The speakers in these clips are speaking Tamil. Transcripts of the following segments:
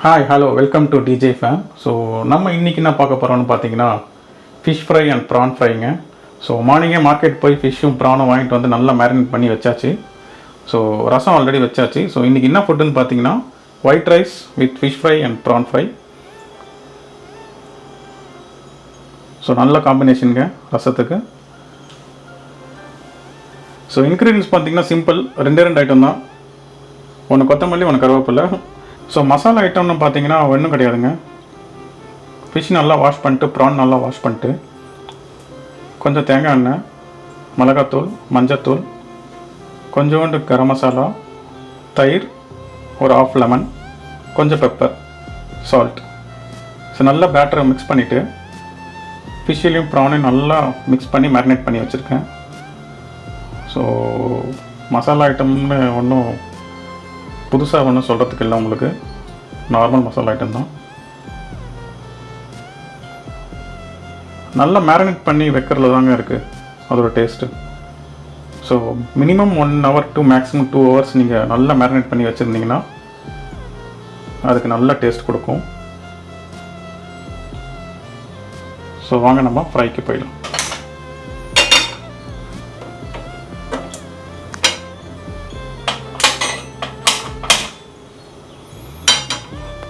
Hi hello welcome to DJ fame. So நம்ம இன்றைக்கி என்ன பார்க்க போகிறோம்னு பார்த்தீங்கன்னா ஃபிஷ் ஃப்ரை அண்ட் ப்ரான் ஃப்ரைங்க. ஸோ மார்னிங்கே மார்க்கெட் போய் ஃபிஷ்ஷும் ப்ரானும் வாங்கிட்டு வந்து நல்லா மேரினேட் பண்ணி வச்சாச்சு. ஸோ ரசம் ஆல்ரெடி வச்சாச்சு. ஸோ இன்றைக்கி என்ன ஃபுட்டுன்னு பார்த்தீங்கன்னா white rice with fish fry and prawn fry. So நல்ல காம்பினேஷனுங்க ரசத்துக்கு. ஸோ இன்க்ரீடியன்ஸ் பார்த்தீங்கன்னா சிம்பிள், ரெண்டு ஐட்டம் தான். ஒன்று கொத்தமல்லி, ஒன்று கருவேப்பிலை. ஸோ மசாலா ஐட்டம்னு பார்த்தீங்கன்னா ஒன்றும் கிடையாதுங்க. ஃபிஷ் நல்லா வாஷ் பண்ணிட்டு, ப்ரான் நல்லா வாஷ் பண்ணிட்டு, கொஞ்சம் தேங்காய் எண்ணெய், மிளகாத்தூள், மஞ்சத்தூள், கொஞ்சோண்டு கரம் மசாலா, தயிர், ஒரு ஆஃப் லெமன், கொஞ்சம் பெப்பர், சால்ட். ஸோ நல்லா பேட்டரை மிக்ஸ் பண்ணிவிட்டு ஃபிஷ்ஷிலையும் ப்ரானையும் நல்லா மிக்ஸ் பண்ணி மேரினேட் பண்ணி வச்சுருக்கேன். ஸோ மசாலா ஐட்டம்னு ஒன்றும் புதுசாக ஒன்றும் சொல்கிறதுக்கு இல்லை, உங்களுக்கு நார்மல் மசாலா ஐட்டம் தான். நல்லா மேரினேட் பண்ணி வைக்கிறதுல தாங்க இருக்குது அதோட taste. So minimum 1 hour to maximum 2 hours நீங்கள் நல்லா மேரினேட் பண்ணி வச்சுருந்தீங்கன்னா அதுக்கு நல்ல டேஸ்ட் கொடுக்கும். ஸோ வாங்க நம்ம ஃப்ரைக்கு போயிடலாம்.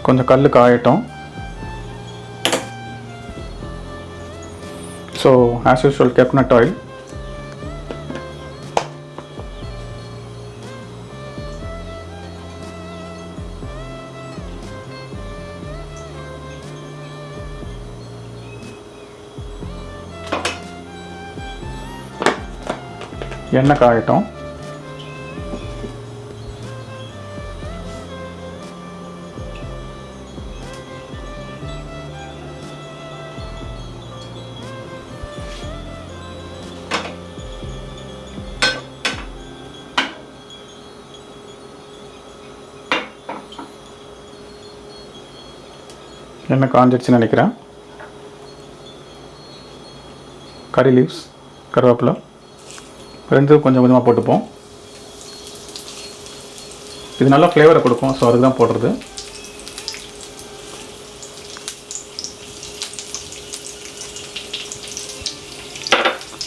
கொஞ்சம் கல் காயட்டும். So as usual coconut oil, எண்ணெய் காயட்டும். எண்ணெய் காஞ்சிடுச்சுன்னு நினைக்கிறேன். கறி லீவ்ஸ், கருவேப்பிலை ரெண்டு கொஞ்சம் கொஞ்சமாக போட்டுப்போம். இது நல்லா ஃப்ளேவரை கொடுக்கும். ஸோ அதுக்கு தான் போடுறது.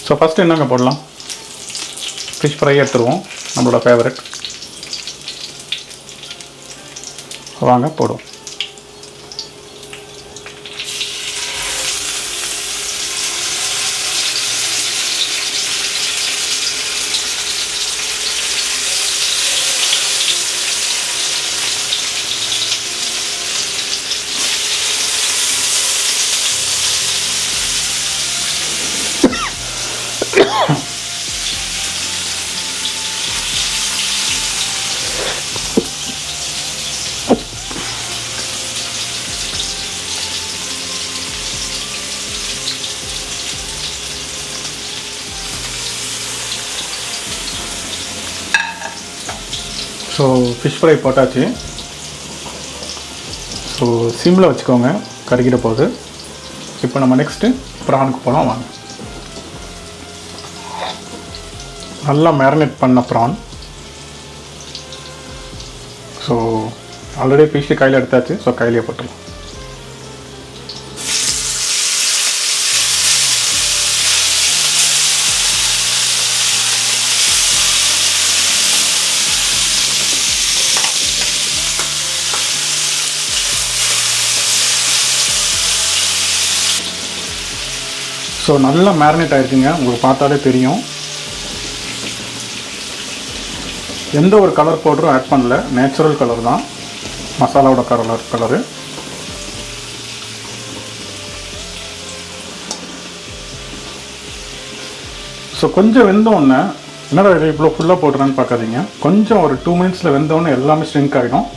ஸோ ஃபஸ்ட்டு என்னங்க போடலாம்? ஃபிஷ் ஃப்ரை எடுத்துருவோம், நம்மளோட ஃபேவரட். வாங்க போடுவோம். ஸோ ஃபிஷ் ஃப்ரை போட்டாச்சு. ஸோ சிம்மில் வச்சுக்கோங்க, கறிக்கிட்ட போகுது. இப்போ நம்ம நெக்ஸ்ட்டு ப்ரானுக்கு போகலாம் வாங்க. நல்லா மேரினேட் பண்ண ப்ரான். ஸோ ஆல்ரெடி ஃபிஷ்ஷு கையில் எடுத்தாச்சு. ஸோ கையிலே போட்டுடலாம். ஸோ நல்லா மேரினேட் ஆகிருக்குங்க, உங்களுக்கு பார்த்தாலே தெரியும். எந்த ஒரு கலர் பவுடரும் ஆட் பண்ணல, நேச்சுரல் கலர் தான், மசாலாவோட கலரு. ஸோ கொஞ்சம் வெந்தோடனே, என்னடா இவ்வளோ ஃபுல்லாக போட்டுறேன்னு பார்க்காதீங்க. கொஞ்சம் ஒரு 2 minutes வெந்தோடனே எல்லாமே ஸ்ட்ரிங்க் ஆகிடும்.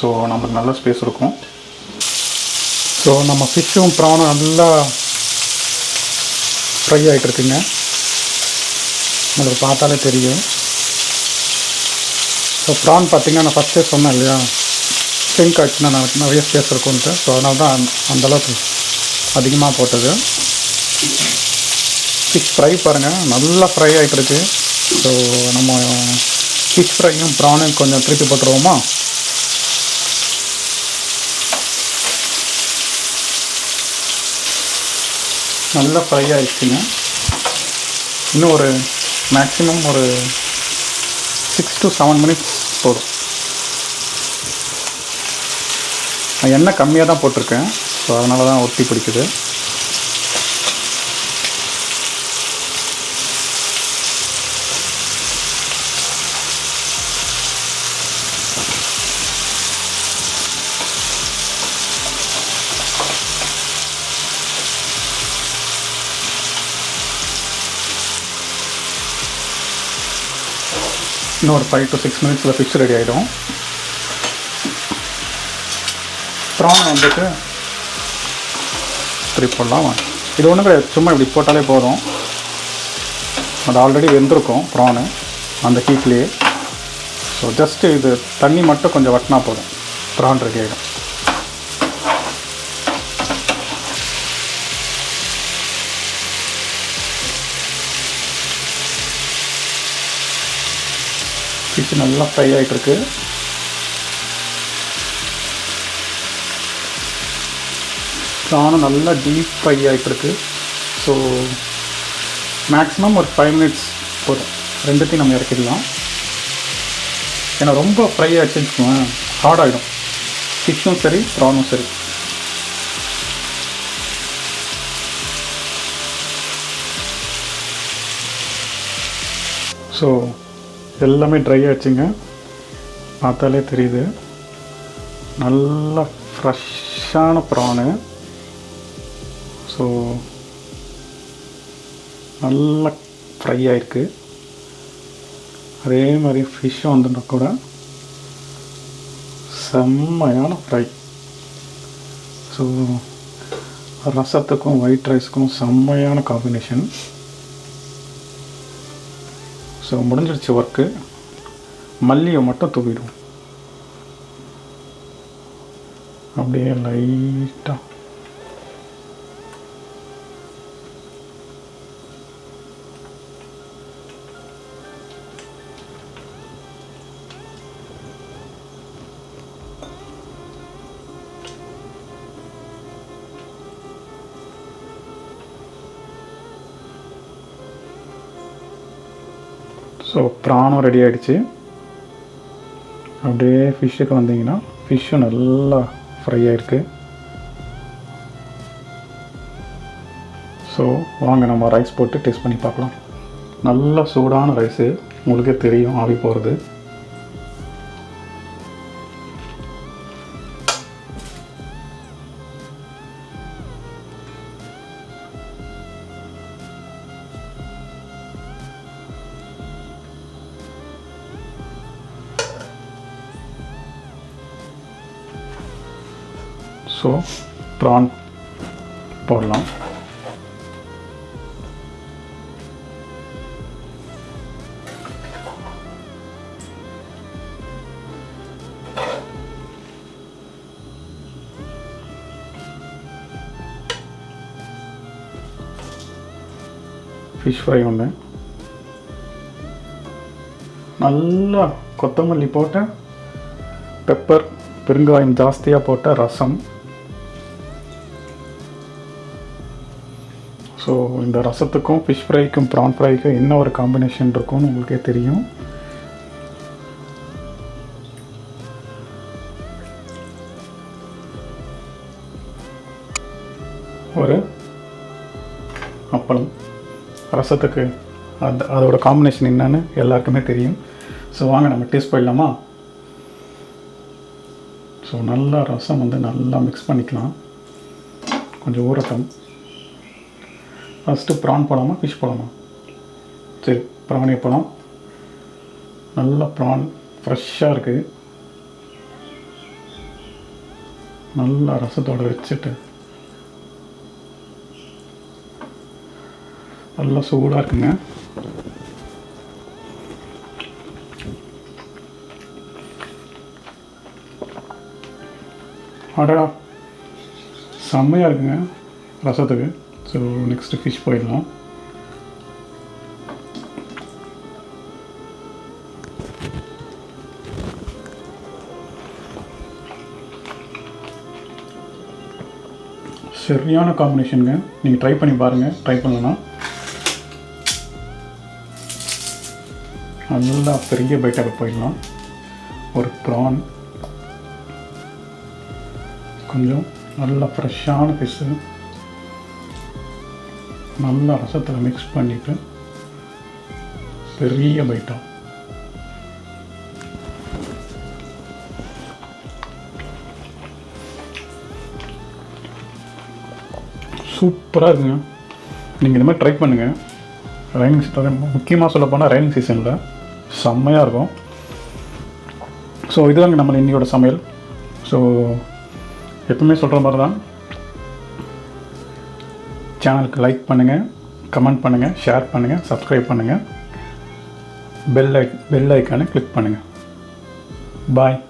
ஸோ நமக்கு நல்ல ஸ்பேஸ் இருக்கும். ஸோ நம்ம ஃபிஷ்ஷும் ப்ரானும் நல்லா ஃப்ரை ஆகிட்டுருக்குங்க, உங்களுக்கு பார்த்தாலே தெரியும். ஸோ ப்ரான் பார்த்திங்கன்னா நான் ஃபஸ்ட்டே சொன்னேன் இல்லையா, ஸ்ட்ரிங்க் ஆச்சுன்னா எனக்கு நிறைய ஸ்பேஸ் இருக்கும்ன்ட்டு. ஸோ அதனால தான் அந்தளவுக்கு அதிகமாக போட்டது. ஃபிஷ் ஃப்ரை பாருங்கள், நல்லா ஃப்ரை ஆகிட்டுருக்கு. ஸோ நம்ம ஃபிஷ் ஃப்ரையும் ப்ரானும் கொஞ்சம் திருப்பி போட்டுருவோமா? நல்லா ஃப்ரை ஆகிடுச்சுங்க. இன்னும் ஒரு மேக்ஸிமம் ஒரு 6 to 7 மினிட்ஸ் போதும். நான் எண்ணெய் கம்மியாக தான் போட்டிருக்கேன், ஸோ அதனால தான் ஒட்டி பிடிக்குது. இன்னும் ஒரு 5 to 6 மினிட்ஸில் ஃபிஷ் ரெடி ஆகிடும். ப்ரான் வந்துட்டு இப்படி போடலாம். இது ஒன்றும் கிடையாது, சும்மா இப்படி போட்டாலே போதும். அது ஆல்ரெடி வெந்திருக்கும் ப்ரானு அந்த ஹீட்லேயே. ஸோ ஜஸ்ட்டு இது தண்ணி மட்டும் கொஞ்சம் வட்டினா போதும், ப்ரான் ரெடி ஆகிடும். ஃபிஷ் நல்லா ஃப்ரை ஆகிட்டுருக்கு. ப்ரானும் நல்லா டீப் ஃப்ரை ஆகிட்டுருக்கு. ஸோ மேக்ஸிமம் ஒரு 5 மினிட்ஸ் போதும், ரெண்டுத்தையும் நம்ம இறக்கிடலாம். ஏன்னா ரொம்ப ஃப்ரை ஆகிடுச்சுன்னு வச்சுக்கோங்க, ஹார்ட் ஆகிடும். ஃபிஷ்ஷும் சரி ப்ரானும் சரி. ஸோ எல்லாமே ட்ரை ஆகிடுச்சுங்க, பார்த்தாலே தெரியுது. நல்லா ஃப்ரெஷ்ஷான ப்ரானு. ஸோ நல்லா ஃப்ரை ஆகிருக்கு. அதே மாதிரி ஃபிஷ்ஷும் வந்துட்டா கூட செம்மையான ஃப்ரை. ஸோ ரசத்துக்கும் ஒயிட் ரைஸுக்கும் செம்மையான காம்பினேஷன். ஸோ முடிஞ்சிடுச்சு ஒர்க்கு. மல்லியை மட்டும் தூவிடுவோம் அப்படியே லைட்டாக. ஸோ ப்ரானும் ரெடி ஆகிடுச்சு. அப்படியே ஃபிஷ்ஷுக்கு வந்தீங்கன்னா ஃபிஷ்ஷும் நல்லா ஃப்ரை ஆகிருக்கு. ஸோ வாங்க நம்ம ரைஸ் போட்டு டேஸ்ட் பண்ணி பார்க்கலாம். நல்லா சூடான ரைஸு, உங்களுக்கே தெரியும் ஆவி போகிறது. ஸோ ப்ரான் போடலாம். ஃபிஷ் ஃப்ரை ஒன்று, நல்லா கொத்தமல்லி போட்ட பெப்பர் பெருங்காயம் ஜாஸ்தியாக போட்ட ரசம். ஸோ இந்த ரசத்துக்கும் ஃபிஷ் ஃப்ரைக்கும் ப்ரான் ஃப்ரைக்கும் என்ன ஒரு காம்பினேஷன் இருக்கும்னு உங்களுக்கே தெரியும். ஒரு அப்பளம் ரசத்துக்கு அதோட காம்பினேஷன் என்னன்னு எல்லாருக்குமே தெரியும். ஸோ வாங்க நம்ம டேஸ்ட் பண்ணிடலாமா? ஸோ நல்லா ரசம் வந்து நல்லா மிக்ஸ் பண்ணிக்கலாம். கொஞ்சம் ஊறட்டும். ஃபஸ்ட்டு ப்ரான் போடலாமா ஃபிஷ் போடலாமா? சரி, ப்ரானே போடலாம். நல்லா ப்ரான் ஃப்ரெஷ்ஷாக இருக்குது. நல்லா ரசத்தோடு வச்சுட்டு நல்லா சூடாக இருக்குங்க. அடா செம்மையாக இருக்குங்க ரசத்துக்கு. ஸோ நெக்ஸ்ட்டு ஃபிஷ் போயிடலாம். சரியான காம்பினேஷனுங்க. நீங்கள் ட்ரை பண்ணி பாருங்கள். ட்ரை பண்ணலாம். நல்லா பெரிய பைட்டாக போயிடலாம். ஒரு ப்ரான், கொஞ்சம் நல்லா ஃப்ரெஷ்ஷான ஃபிஷ்ஷு நல்லா ரசத்தில் மிக்ஸ் பண்ணிவிட்டு பெரிய பைட்டாக சூப்பராக இருக்குங்க. நீங்கள் இந்த மாதிரி ட்ரை பண்ணுங்கள். ரைனிங் சீசன், முக்கியமாக சொல்ல போனால் ரைனிங் சீசனில் செம்மையாக இருக்கும். ஸோ இதுதாங்க நம்ம இன்னையோட சமையல். ஸோ எப்பவுமே சொல்கிற மாதிரி தான், சேனலுக்கு லைக் பண்ணுங்கள், கமெண்ட் பண்ணுங்கள், ஷேர் பண்ணுங்கள், சப்ஸ்கிரைப் பண்ணுங்கள், பெல் ஐக்கானை கிளிக் பண்ணுங்கள். பாய்.